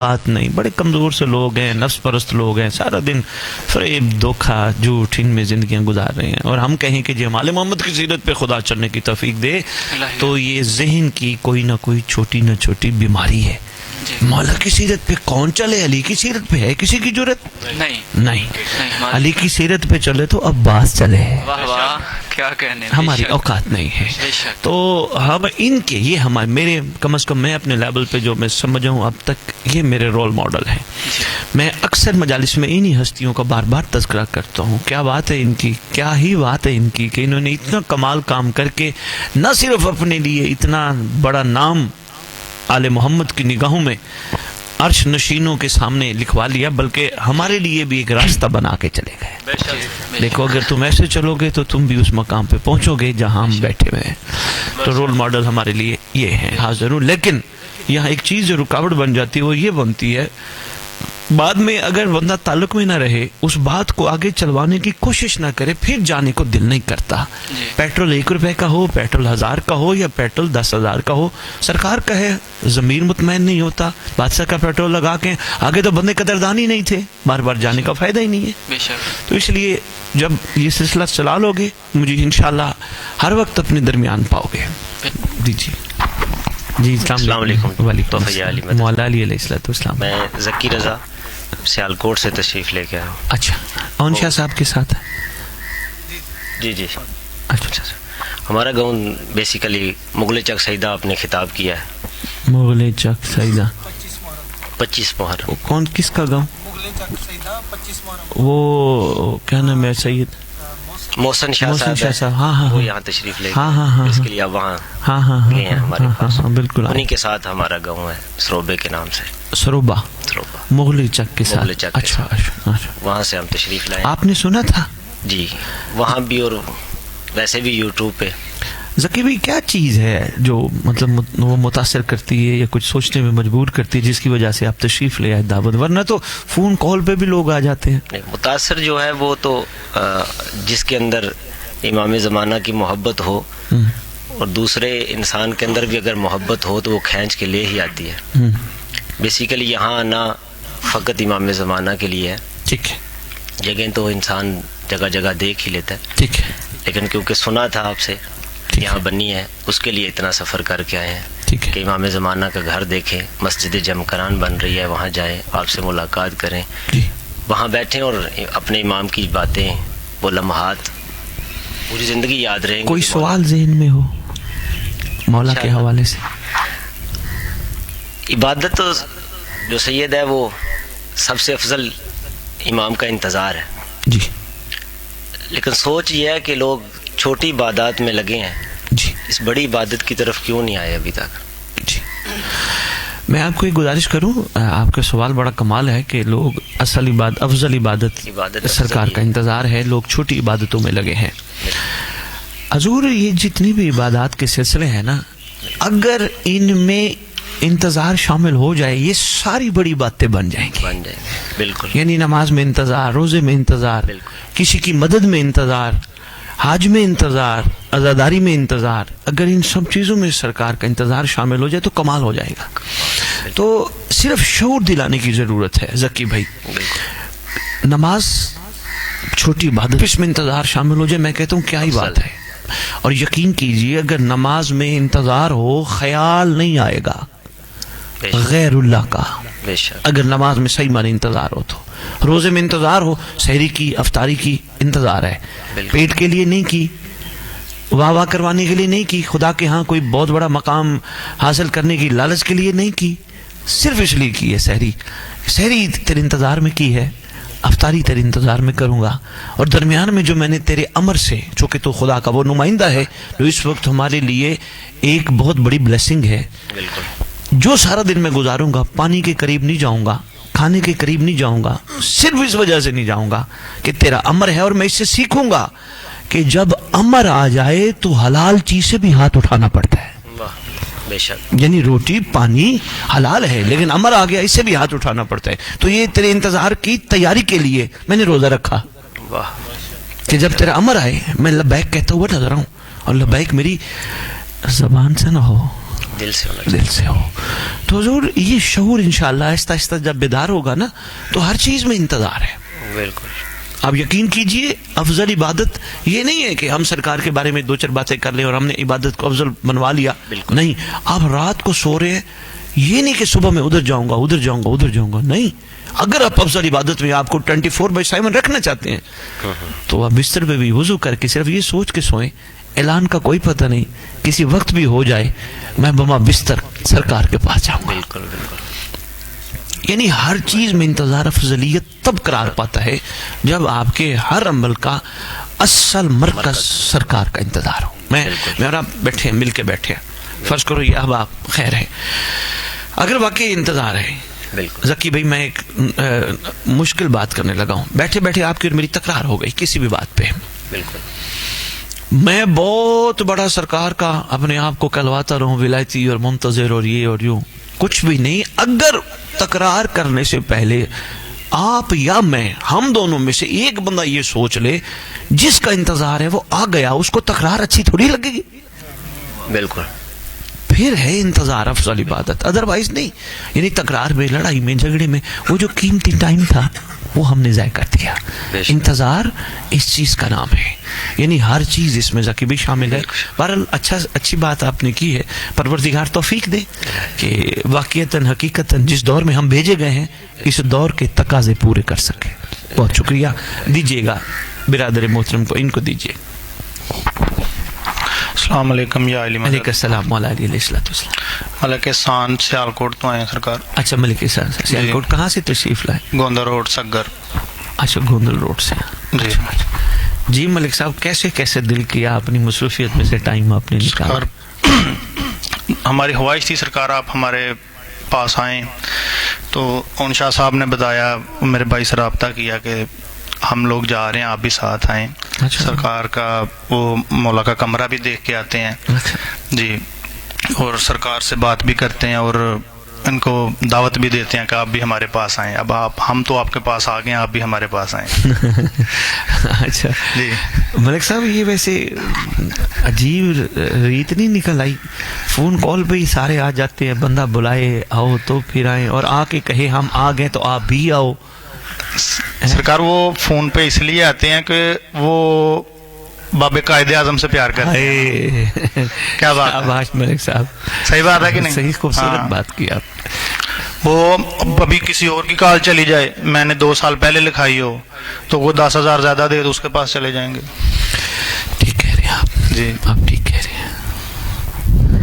بات نہیں، بڑے کمزور سے لوگ ہیں، نفس پرست لوگ ہیں، سارا دن فریب، دھوکہ، جھوٹ، ان میں زندگیاں گزار رہے ہیں. اور ہم کہیں کہ جی ہم آل محمد کی سیرت پہ خدا چلنے کی توفیق دے، تو یہ ذہن کی کوئی نہ کوئی چھوٹی نہ چھوٹی بیماری ہے. مولا کی سیرت پہ کون چلے؟ علی کی سیرت پہ ہے کسی کی جرت؟ نہیں. علی کی سیرت پہ چلے تو عباس چلے، کیا کہنے، ہماری اوقات نہیں ہے. تو ہم ان کے یہ ہمارے میرے کم از کم میں اپنے لیول پہ جو میں سمجھا ہوں اب تک، یہ میرے رول ماڈل ہیں. میں اکثر مجالس میں انہی ہستیوں کا بار بار تذکرہ کرتا ہوں. کیا بات ہے ان کی، کیا ہی بات ہے ان کی کہ انہوں نے اتنا کمال کام کر کے نہ صرف اپنے لیے اتنا بڑا نام آل محمد کی نگاہوں میں عرش نشینوں کے سامنے لکھوا لیا، بلکہ ہمارے لیے بھی ایک راستہ بنا کے چلے گئے. دیکھو اگر تم ایسے چلو گے تو تم بھی اس مقام پہ پہنچو گے جہاں ہم بیٹھے ہوئے ہیں. تو رول ماڈل ہمارے لیے یہ ہیں. ہاں ضرور، لیکن یہاں ایک چیز جو رکاوٹ بن جاتی ہے وہ یہ بنتی ہے، بعد میں اگر بندہ تعلق میں نہ رہے، اس بات کو آگے چلوانے کی کوشش نہ کرے، پھر جانے کو دل نہیں کرتا. پیٹرول 1 روپے کا ہو، پیٹرول 1000 کا ہو، یا پیٹرول 10,000 کا ہو، سرکار کا ہے، ضمیر مطمئن نہیں ہوتا. بادشاہ کا پیٹرول لگا کے آگے تو بندے قدردان ہی نہیں تھے، بار بار جانے کا فائدہ ہی نہیں ہے. تو اس لیے جب یہ سلسلہ چلا لو گے، مجھے انشاءاللہ ہر وقت اپنے درمیان پاؤ گے. جی السلام علیکم. وعلیکم مولا علی علیہ السلام. میں ذکی رضا سیالکوٹ سے تشریف لے کے آیا ہوں. اچھا، اون شاہ صاحب کے ساتھ ہے؟ جی. اچھا، ہمارا گاؤں بیسیکلی مغل چک سیدہ آپ نے خطاب کیا ہے. مغل چک سیدہ 25 محرم. کون، کس کا گاؤں؟ وہ کیا نام ہے؟ سید محسن شاہ صاحب. ہاں، وہ یہاں تشریف لے ہاں اس کے لیے آپ وہاں گئے ہیں ہمارے پاس. بالکل انہی کے ساتھ ہمارا گاؤں ہے، سروبے کے نام سے. سروبا مغل چک کے ساتھ. اچھا، وہاں سے ہم تشریف لائے. آپ نے سنا تھا؟ جی، وہاں بھی اور ویسے بھی یوٹیوب پہ. ذکی بھائی، کیا چیز ہے جو مطلب وہ متاثر کرتی ہے یا کچھ سوچنے میں مجبور کرتی ہے جس کی وجہ سے آپ تشریف لے آئے دعوت؟ ورنہ تو فون کال پہ بھی لوگ آ جاتے ہیں. متاثر جو ہے وہ تو جس کے اندر امام زمانہ کی محبت ہو اور دوسرے انسان کے اندر بھی اگر محبت ہو تو وہ کھینچ کے لے ہی آتی ہے. بیسیکلی یہاں آنا فقط امام زمانہ کے لیے ہے. ٹھیک ہے. جگہ تو انسان جگہ جگہ دیکھ ہی لیتا ہے. ٹھیک ہے. لیکن کیونکہ سنا تھا آپ سے یہاں بنی ہے، اس کے لیے اتنا سفر کر کے آئے ہیں کہ امام زمانہ کا گھر دیکھیں. مسجد جمکران بن رہی ہے، وہاں جائیں، آپ سے ملاقات کریں، وہاں بیٹھیں اور اپنے امام کی باتیں، وہ لمحات پوری زندگی یاد رہیں گے. کوئی سوال ذہن میں ہو مولا کے حوالے سے؟ عبادت تو جو سید ہے وہ سب سے افضل امام کا انتظار ہے. جی. لیکن سوچ یہ ہے کہ لوگ چھوٹی عبادات میں لگے ہیں، جی، اس بڑی عبادت کی طرف کیوں نہیں آئے ابھی تک؟ جی، میں آپ کو ایک گزارش کروں. آپ کا سوال بڑا کمال ہے کہ لوگ اصل عبادت، افضل عبادت سرکار کا انتظار ہے، لوگ چھوٹی عبادتوں میں لگے ہیں. حضور یہ جتنی بھی عبادات کے سلسلے ہیں نا، اگر ان میں انتظار شامل ہو جائے یہ ساری بڑی باتیں بن جائیں گی. بالکل. یعنی نماز میں انتظار، روزے میں انتظار، کسی کی مدد میں انتظار، حج میں انتظار، عزاداری میں انتظار، اگر ان سب چیزوں میں سرکار کا انتظار شامل ہو جائے تو کمال ہو جائے گا. تو صرف شعور دلانے کی ضرورت ہے ذکی بھائی. نماز چھوٹی عبادت، اس میں انتظار شامل ہو جائے، میں کہتا ہوں کیا ہی بات ہے. اور یقین کیجئے اگر نماز میں انتظار ہو، خیال نہیں آئے گا غیر اللہ کا. اگر نماز میں صحیح معنی انتظار ہو تو. روزے میں انتظار ہو، سحری کی، افطاری کی انتظار ہے، پیٹ کے لیے نہیں کی، واہ کروانے کے لیے نہیں کی، خدا کے ہاں کوئی بہت بڑا مقام حاصل کرنے کی لالچ کے لیے نہیں کی، صرف اس لیے کی ہے. سحری تیرے انتظار میں کی ہے، افطاری تیرے انتظار میں کروں گا، اور درمیان میں جو میں نے تیرے امر سے، چونکہ تو خدا کا وہ نمائندہ ہے جو اس وقت ہمارے لیے ایک بہت بڑی بلیسنگ ہے. جو سارا دن میں گزاروں گا، پانی کے قریب نہیں جاؤں گا، کھانے کے قریب نہیں جاؤں گا، صرف اس وجہ سے نہیں جاؤں گا کہ تیرا امر ہے. اور میں اس سے سیکھوں گا کہ جب امر آ جائے تو حلال چیز سے بھی ہاتھ اٹھانا پڑتا ہے. بے شک. یعنی روٹی پانی حلال ہے، لیکن امر آ گیا، اس سے بھی ہاتھ اٹھانا پڑتا ہے. تو یہ تیرے انتظار کی تیاری کے لیے میں نے روزہ رکھا کہ جب تیرا امر آئے میں لبیک کہتا ہوا نظر آؤں، اور لبیک میری زبان سے نہ ہو، دل سے ہونا دل سے ہو. تو حضور یہ شعور انشاءاللہ آہستہ آہستہ جب بیدار ہوگا نا تو ہر چیز میں انتظار ہے. بالکل. آپ یقین کیجئے افضل عبادت یہ نہیں ہے کہ ہم سرکار کے بارے میں 2-4 باتیں کر لیں اور ہم نے عبادت کو افضل بنوا لیا. نہیں, آپ رات کو سو رہے ہیں, یہ نہیں کہ صبح میں ادھر جاؤں گا, نہیں. اگر آپ افضل عبادت میں آپ کو 24/7 رکھنا چاہتے ہیں تو آپ بستر پہ بھی وضو کر کے صرف یہ سوچ کے سوئیں, اعلان کا کوئی پتہ نہیں, کسی وقت بھی ہو جائے میں بما بستر سرکار کے پاس جاؤں گا. بالکل بالکل. یعنی ہر چیز میں انتظار افضلیت تب قرار پاتا ہے جب آپ کے ہر عمل کا اصل مرکز سرکار کا انتظار ہو. میں اور آپ بیٹھے ہیں, مل کے بیٹھے ہیں, فرض کرو یہ اب آپ خیر ہے, اگر واقعی انتظار ہے. ذکی بھائی, میں ایک مشکل بات کرنے لگا ہوں, بیٹھے بیٹھے آپ کی اور میری تکرار ہو گئی کسی بھی بات پہ. بالکل. میں بہت بڑا سرکار کا اپنے آپ کو کہلواتا رہوں ولایتی اور منتظر اور یہ اور یوں, کچھ بھی نہیں. اگر تکرار کرنے سے پہلے آپ یا میں, ہم دونوں میں سے ایک بندہ یہ سوچ لے جس کا انتظار ہے وہ آ گیا, اس کو تکرار اچھی تھوڑی لگے گی. بالکل. پھر ہے انتظار افضل عبادت, ادروائز نہیں. یعنی تکرار میں, لڑائی میں, جھگڑے میں وہ جو قیمتی ٹائم تھا وہ ہم نے ضائع کر دیا. انتظار اس چیز کا نام ہے, یعنی ہر چیز اس میں ذکی بھی شامل ہے. بہرحال اچھی بات آپ نے کی ہے, پروردگار توفیق دے کہ واقعتاً حقیقتاً جس دور میں ہم بھیجے گئے ہیں اس دور کے تقاضے پورے کر سکیں. بہت شکریہ. دیجیے گا برادر محترم کو, ان کو دیجیے. السلام علیکم یا علی مدد. علیکم السلام علیہ السلام. ملک احسان سیالکوٹ تو آئے ہیں سرکار. اچھا, ملک احسان سیالکوٹ. کہاں سے تشریف لائے؟ گوندل روڈ سگر. اچھا, گوندل روڈ سے. جی جی ملک صاحب, کیسے دل کیا اپنی مصروفیت میں سے ٹائم آپ نے نکالا؟ ہماری خواہش تھی سرکار آپ ہمارے پاس آئیں, تو ان شاہ صاحب نے بتایا, میرے بھائی سے رابطہ کیا کہ ہم لوگ جا رہے ہیں, آپ بھی ساتھ آئیں. سرکار کا وہ مولا کا کمرہ بھی دیکھ کے آتے ہیں. جی, اور سرکار سے بات بھی کرتے ہیں اور ان کو دعوت بھی دیتے ہیں کہ آپ بھی ہمارے پاس آئیں. اب ہم تو آپ کے پاس آ گئے ہیں, آپ بھی ہمارے پاس آئیں. اچھا جی ملک صاحب, یہ ویسے عجیب ریت نہیں نکل آئی, فون کال پہ ہی سارے آ جاتے ہیں, بندہ بلائے آؤ تو پھر آئیں, اور آ کے کہے ہم آ گئے تو آپ بھی آؤ. سرکار وہ فون پہ اس لیے آتے ہیں کہ وہ باب قائد اعظم سے پیار کرتے ہیں. کیا بات ہے ملک صاحب, صحیح بات ہے کہ نہیں؟ صحیح خوبصورت بات کی آپ. وہ ابھی کسی اور کی کال چلی جائے, میں نے 2 سال پہلے لکھائی ہو, تو وہ 10,000 زیادہ دے تو اس کے پاس چلے جائیں گے. ٹھیک کہہ رہے ہیں آپ. جی آپ ٹھیک کہہ رہے ہیں.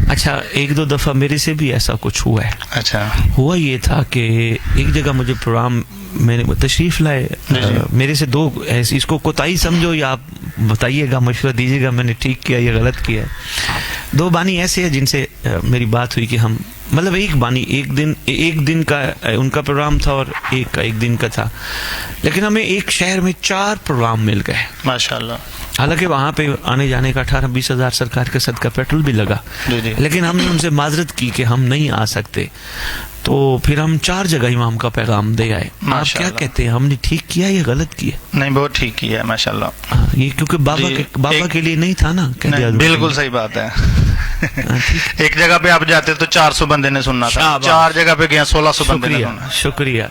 اچھا, 1-2 دفعہ میرے سے بھی ایسا کچھ ہوا ہے. اچھا, ہوا یہ تھا کہ ایک جگہ مجھے پروگرام میں نے تشریف لائے, میرے سے 2, اس کو کوتاہی سمجھو یا آپ بتائیے گا, مشورہ دیجیے گا میں نے ٹھیک کیا یا غلط کیا. 2 بانی ایسے ہیں جن سے میری بات ہوئی کہ ہم, مطلب ایک بانی ایک دن کا ان کا پروگرام تھا اور ایک دن کا تھا, لیکن ہمیں ایک شہر میں 4 پروگرام مل گئے ماشاءاللہ. حالانکہ وہاں پہ آنے جانے کا 18-20 ہزار سرکار کے صدقہ پیٹرول بھی لگا, لیکن ہم نے ان سے معذرت کی کہ ہم نہیں آ سکتے, تو پھر ہم 4 جگہ امام کا پیغام دے آئے. آپ کیا کہتے ہیں, ہم نے ٹھیک کیا یا غلط کیا؟ نہیں, بہت ٹھیک کیا ہے ماشاءاللہ. یہ کیونکہ بابا کے لیے نہیں تھا نا. بالکل صحیح بات ہے. ایک جگہ پہ آپ جاتے تو 400 بندے نے سننا تھا, 4 جگہ پہ گیا 1600 بندے نے سننا. شکریہ.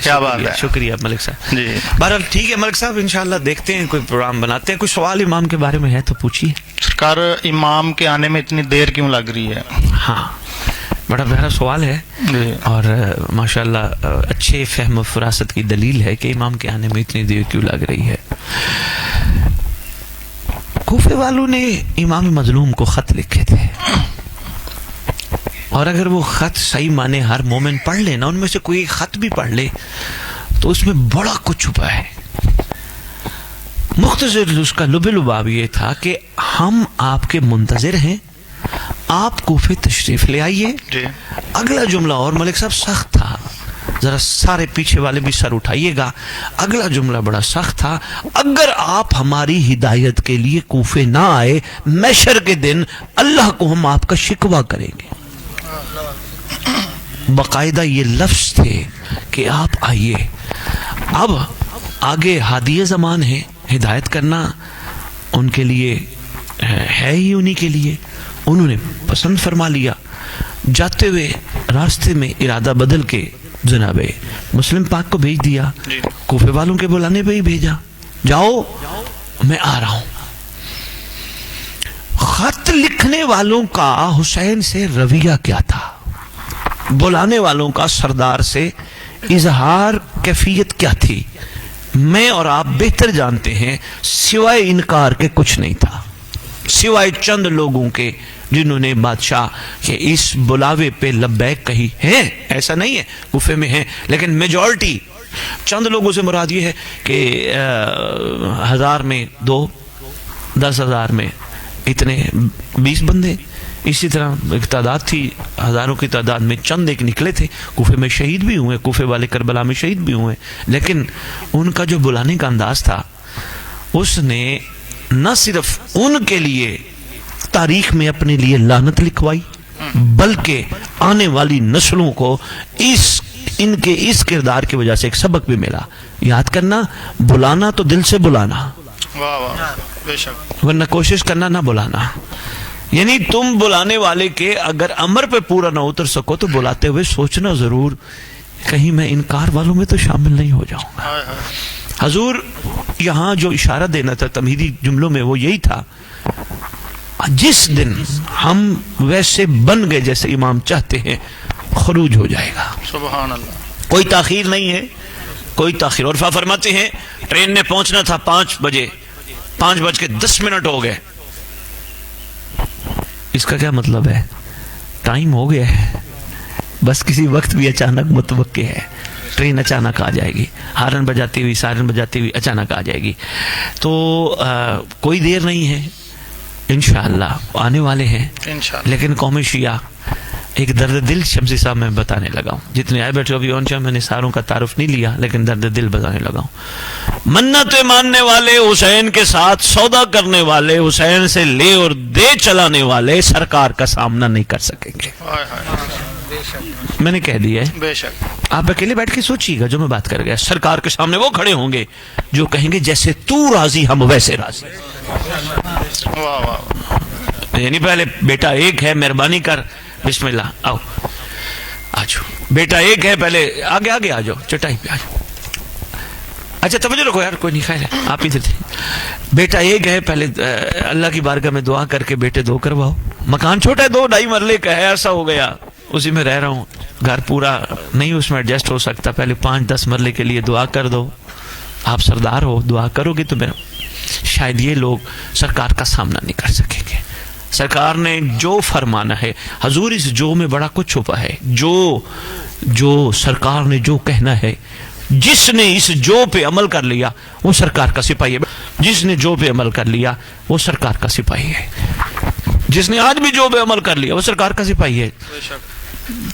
کیا بات ہے, شکریہ ملک صاحب. جی بہرحال ٹھیک ہے ملک صاحب, انشاءاللہ دیکھتے ہیں, کوئی پروگرام بناتے ہیں. کوئی سوال امام کے بارے میں ہے تو پوچھیے. سرکار, امام کے آنے میں اتنی دیر کیوں لگ رہی ہے؟ ہاں, بڑا پیارا سوال ہے, اور ماشاءاللہ اچھے فہم و فراست کی دلیل ہے کہ امام کے آنے میں اتنی دیر کیوں لگ رہی ہے. کوفے والوں نے امام مظلوم کو خط لکھے تھے, اور اگر وہ خط صحیح معنی ہر مومن پڑھ لے نا, ان میں سے کوئی خط بھی پڑھ لے تو اس میں بڑا کچھ چھپا ہے. مختصر اس کا لب لباب یہ تھا کہ ہم آپ کے منتظر ہیں, آپ کوفے تشریف لے آئیے. اگلا جملہ اور ملک صاحب سخت تھا, ذرا سارے پیچھے والے بھی سر اٹھائیے گا. اگلا جملہ بڑا سخت تھا, اگر آپ ہماری ہدایت کے لیے کوفے نہ آئے, محشر کے دن اللہ کو ہم آپ کا شکوہ کریں گے. باقاعدہ یہ لفظ تھے کہ آپ آئیے. اب آگے ہادی زمان ہے, ہدایت کرنا ان کے لیے ہے ہی انہی کے لیے, انہوں نے پسند فرما لیا. جاتے ہوئے راستے میں ارادہ بدل کے جناب مسلم پاک کو بھیج دیا, کوفے والوں کے بلانے پہ ہی بھیجا, جاؤ میں آ رہا ہوں. خط لکھنے والوں کا حسین سے رویہ کیا تھا, بلانے والوں کا سردار سے اظہار کیفیت کیا تھی, میں اور آپ بہتر جانتے ہیں. سوائے انکار کے کچھ نہیں تھا, سوائے چند لوگوں کے جنہوں نے بادشاہ کے اس بلاوے پہ لبیک کہی ہے. ایسا نہیں ہے, کوفے میں ہیں, لیکن میجورٹی چند لوگوں سے مراد یہ ہے کہ 1000 میں 2, 10,000 میں اتنے 20 بندے, اسی طرح ایک تعداد تھی, ہزاروں کی تعداد میں چند ایک نکلے تھے. کوفے میں شہید بھی ہوئے, کوفے والے کربلا میں شہید بھی ہوئے, لیکن ان کا جو بلانے کا انداز تھا اس نے نہ صرف ان کے لیے تاریخ میں اپنے لیے لعنت لکھوائی, بلکہ آنے والی نسلوں کو ان کے اس کردار کی وجہ سے ایک سبق بھی ملا. یاد کرنا, بلانا تو دل سے بلانا, بے شک, ورنہ کوشش کرنا نہ بلانا. یعنی تم بلانے والے کے اگر امر پہ پورا نہ اتر سکو تو بلاتے ہوئے سوچنا ضرور کہیں میں انکار والوں میں تو شامل نہیں ہو جاؤں گا. حضور یہاں جو اشارہ دینا تھا تمہیدی جملوں میں وہ یہی تھا, جس دن ہم ویسے بن گئے جیسے امام چاہتے ہیں خروج ہو جائے گا. سبحان اللہ. کوئی تاخیر نہیں ہے, کوئی تاخیر. اور فرماتے ہیں ٹرین نے پہنچنا تھا 5 بجے, 5:10 ہو گئے. اس کا کیا مطلب ہے؟ ٹائم ہو گیا ہے, بس کسی وقت بھی اچانک متوقع ہے, ٹرین اچانک آ جائے گی, ہارن بجاتی ہوئی سائرن بجاتی ہوئی اچانک آ جائے گی. تو کوئی دیر نہیں ہے, انشاءاللہ آنے والے ہیں. لیکن قوم شیعہ ایک درد دل شمسی صاحب میں بتانے لگا ہوں, جتنے آئے بیٹھے ابھی اونچا میں نے ساروں کا تعارف نہیں لیا, لیکن درد دل بتانے لگا ہوں. منتیں ماننے والے, حسین کے ساتھ سودا کرنے والے, حسین سے لے اور دے چلانے والے سرکار کا سامنا نہیں کر سکیں گے. میں نے کہہ دیا ہے, بے شک. آپ اکیلے بیٹھ کے سوچیے گا جو میں بات کر گیا. سرکار کے سامنے وہ کھڑے ہوں گے جو کہیں گے جیسے تو راضی ہم ویسے راضی. یعنی پہلے بیٹا ایک ہے, مہربانی کر, بسم اللہ, آؤ آجو, بیٹا ایک ہے, پہلے آگے آ جاؤ, چٹائی پہ آ جاؤ. اچھا توجہ رکھو یار, کوئی نہیں, خیر ہے آپ ادھر تھے. بیٹا ایک ہے, پہلے اللہ کی بارگاہ میں دعا کر کے بیٹے 2 کرواؤ. مکان چھوٹا ہے, 2-2.5 مرلے کا ہے, ایسا ہو گیا, اسی میں رہ رہا ہوں, گھر پورا نہیں اس میں ایڈجسٹ ہو سکتا, پہلے 5-10 مرلے کے لیے دعا کر دو. آپ سردار ہو, دعا کرو گے تو میرا شاید یہ لوگ سرکار کا سامنا نہیں کر سکیں گے. سرکار نے جو فرمانا ہے, حضور اس جو میں بڑا کچھ چھپا ہے. جو سرکار نے جو کہنا ہے, جس نے اس جو پہ عمل کر لیا وہ سرکار کا سپاہی ہے. جس نے جو پہ عمل کر لیا وہ سرکار کا سپاہی ہے. جس نے آج بھی جو پہ عمل کر لیا وہ سرکار کا سپاہی ہے.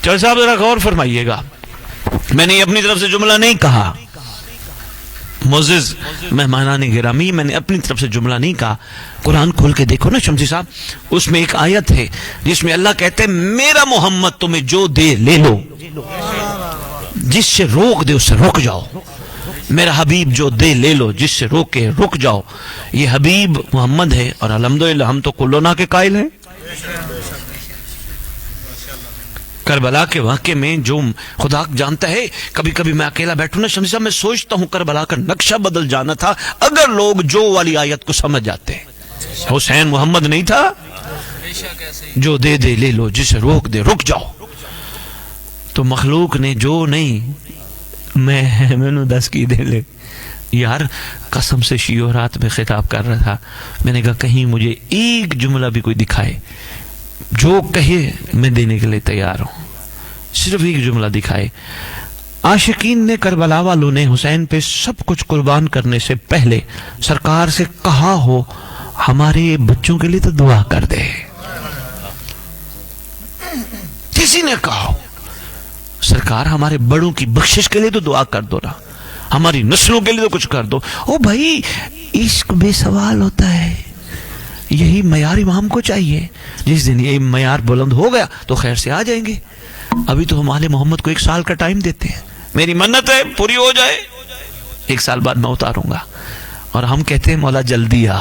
چل صاحب ذرا غور فرمائیے گا, میں نے اپنی طرف سے جملہ نہیں کہا, معزز مہمانان گرامی, میں نے اپنی طرف سے جملہ نہیں کہا. قرآن کھول کے دیکھو نا شمسی صاحب, اس میں ایک آیت ہے جس میں اللہ کہتے ہیں میرا محمد تمہیں جو دے لے لو, جس سے روک دے اس سے رک جاؤ. میرا حبیب جو دے لے لو, جس سے روکے رک جاؤ. یہ حبیب محمد ہے, اور الحمدللہ ہم تو کلونا کے قائل ہیں. کربلا کے واقعے میں جو خدا جانتا ہے, کبھی کبھی میں اکیلا بیٹھوں نا شمسی صاحب, میں سوچتا ہوں کربلا کا نقشہ بدل جانا تھا اگر لوگ جو والی آیت کو سمجھ جاتے. حسین محمد نہیں تھا, جو دے دے لے لو, جسے روک دے رک جاؤ. تو مخلوق نے جو نہیں, میں نے 10 کی دے لے. یار قسم سے شیعہ رات میں خطاب کر رہا تھا, میں نے کہا کہیں مجھے ایک جملہ بھی کوئی دکھائے, جو کہے میں دینے کے لیے تیار ہوں, صرف ایک جملہ دکھائے. عاشقین نے, کربلا والوں نے حسین پہ سب کچھ قربان کرنے سے پہلے سرکار سے کہا ہو ہمارے بچوں کے لیے تو دعا کر دے. کسی نے کہا ہو سرکار ہمارے بڑوں کی بخشش کے لیے تو دعا کر دو نا, ہماری نسلوں کے لیے تو کچھ کر دو. او بھائی عشق بے سوال ہوتا ہے, یہی معیار امام کو چاہیے. جس دن یہ معیار بلند ہو گیا تو خیر سے آ جائیں گے. ابھی تو ہم آل محمد کو 1 سال کا ٹائم دیتے ہیں. میری منت ہے پوری ہو جائے, 1 سال بعد میں اتاروں گا. اور ہم کہتے ہیں مولا جلدی آ.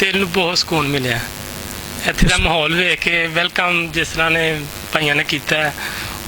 ਦਿਲ ਨੂੰ ਬਹੁਤ ਸਕੂਨ ਮਿਲਿਆ। ਇੱਥੇ ਦਾ ਮਾਹੌਲ ਵੇਖ ਕੇ ਵੈਲਕਮ ਜਿਸ ਤਰ੍ਹਾਂ ਨੇ ਭਾਈਆਂ ਨੇ ਕੀਤਾ ਹੈ,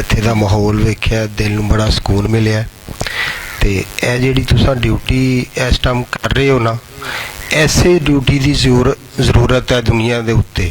ਇੱਥੇ ਦਾ ਮਾਹੌਲ ਵੇਖਿਆ, ਦਿਲ ਨੂੰ ਬੜਾ ਸਕੂਨ ਮਿਲਿਆ। ਤੇ ਇਹ ਜਿਹੜੀ ਤੁਸੀਂ ਡਿਊਟੀ ਇਸ ਟਾਈਮ ਕਰ ਰਹੇ ਹੋ ਨਾ, ਐਸੇ ਡਿਊਟੀ ਦੀ ਜ਼ਰੂਰਤ ਹੈ ਦੁਨੀਆ ਦੇ ਉੱਤੇ।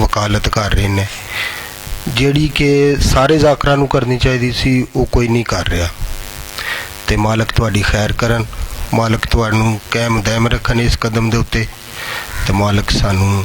ਵਕਾਲਤ ਕਰ ਰਹੇ ਨੇ, ਜਿਹੜੀ ਕਿ ਸਾਰੇ ਜ਼ਾਕਰਾਂ ਨੂੰ ਕਰਨੀ ਚਾਹੀਦੀ ਸੀ, ਉਹ ਕੋਈ ਨਹੀਂ ਕਰ ਰਿਹਾ। ਤੇ ਮਾਲਕ ਤੁਹਾਡੀ ਖੈਰ ਕਰਨ, ਮਾਲਕ ਤੁਹਾਨੂੰ ਕਾਇਮ ਦائم ਰੱਖਣ ਇਸ ਕਦਮ ਦੇ ਉੱਤੇ, ਤੇ ਮਾਲਕ ਸਾਨੂੰ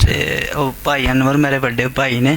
ਤੇ ਉਹ ਭਾਈ ਅਨਵਰ ਮੇਰੇ ਵੱਡੇ ਭਾਈ ਨੇ।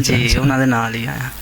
ਜੀ ਉਹਨਾਂ ਦੇ ਨਾਲ ਹੀ ਆਇਆ।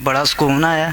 ਬੜਾ ਸਕੂਨ ਆਇਆ।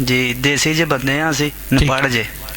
ਜੀ ਦੇਸੀ ਜੇ ਬੰਦੇ ਆ ਅਸੀਂ ਨਪੜ ਜੇ।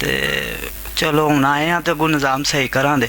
ਤੇ ਚਲੋ ਹੁਣ ਆਏ ਆ ਤੇ ਅੱਗੋਂ ਨਿਜ਼ਾਮ ਸਹੀ ਕਰਾਂਗੇ।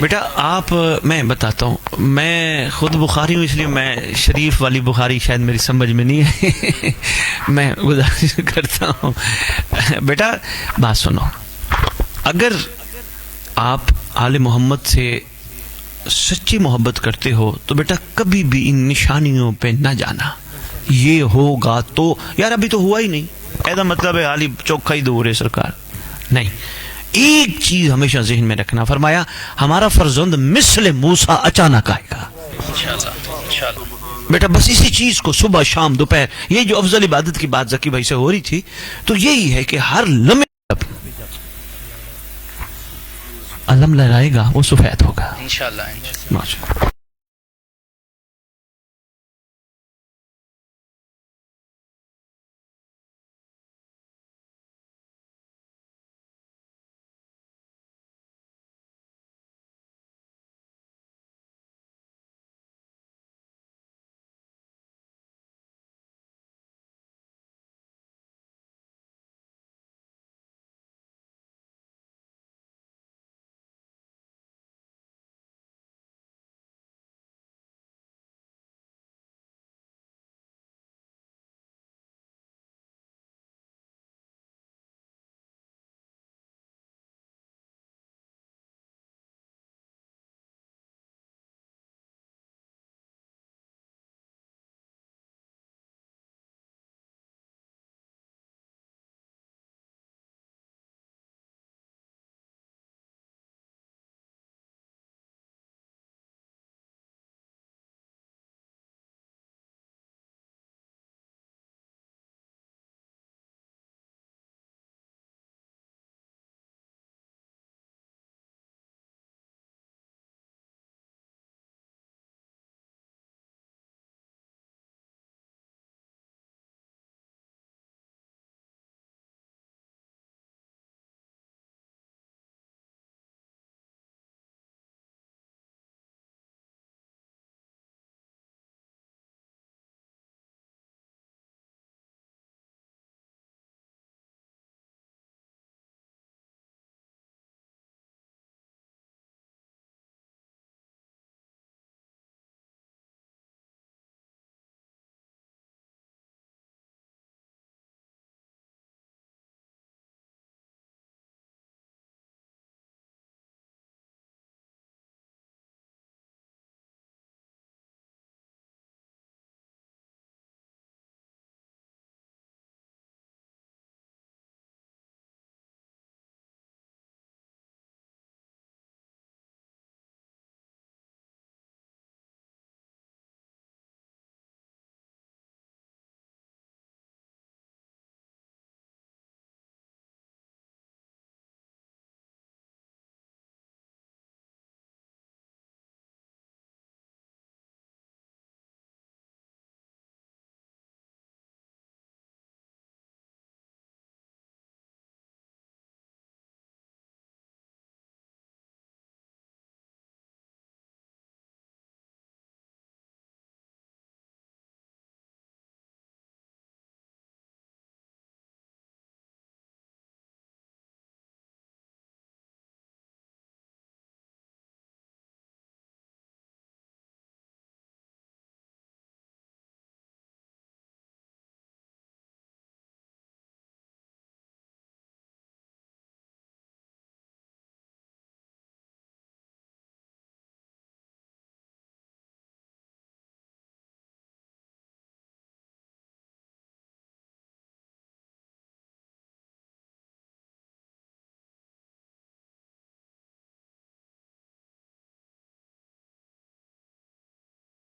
بیٹا آپ میں بتاتا ہوں، میں خود بخاری ہوں، اس لیے میں شریف والی بخاری شاید میری سمجھ میں نہیں ہے میں گزارش کرتا ہوں بیٹا بات سنو، اگر آپ آل محمد سے سچی محبت کرتے ہو تو بیٹا کبھی بھی ان نشانیوں پہ نہ جانا، یہ ہوگا تو یار ابھی تو ہوا ہی نہیں، ایسا مطلب ہے علی چوکھا ہی دور ہے سرکار، نہیں، ایک چیز ہمیشہ ذہن میں رکھنا، فرمایا ہمارا فرزند مثل موسیٰ اچانک آئے گا بیٹا، بس اسی چیز کو صبح شام دوپہر، یہ جو افضل عبادت کی بات ذکی بھائی سے ہو رہی تھی، تو یہی ہے کہ ہر لمحے علم لہرائے گا وہ سفید ہوگا انشاءاللہ۔ ماشاءاللہ۔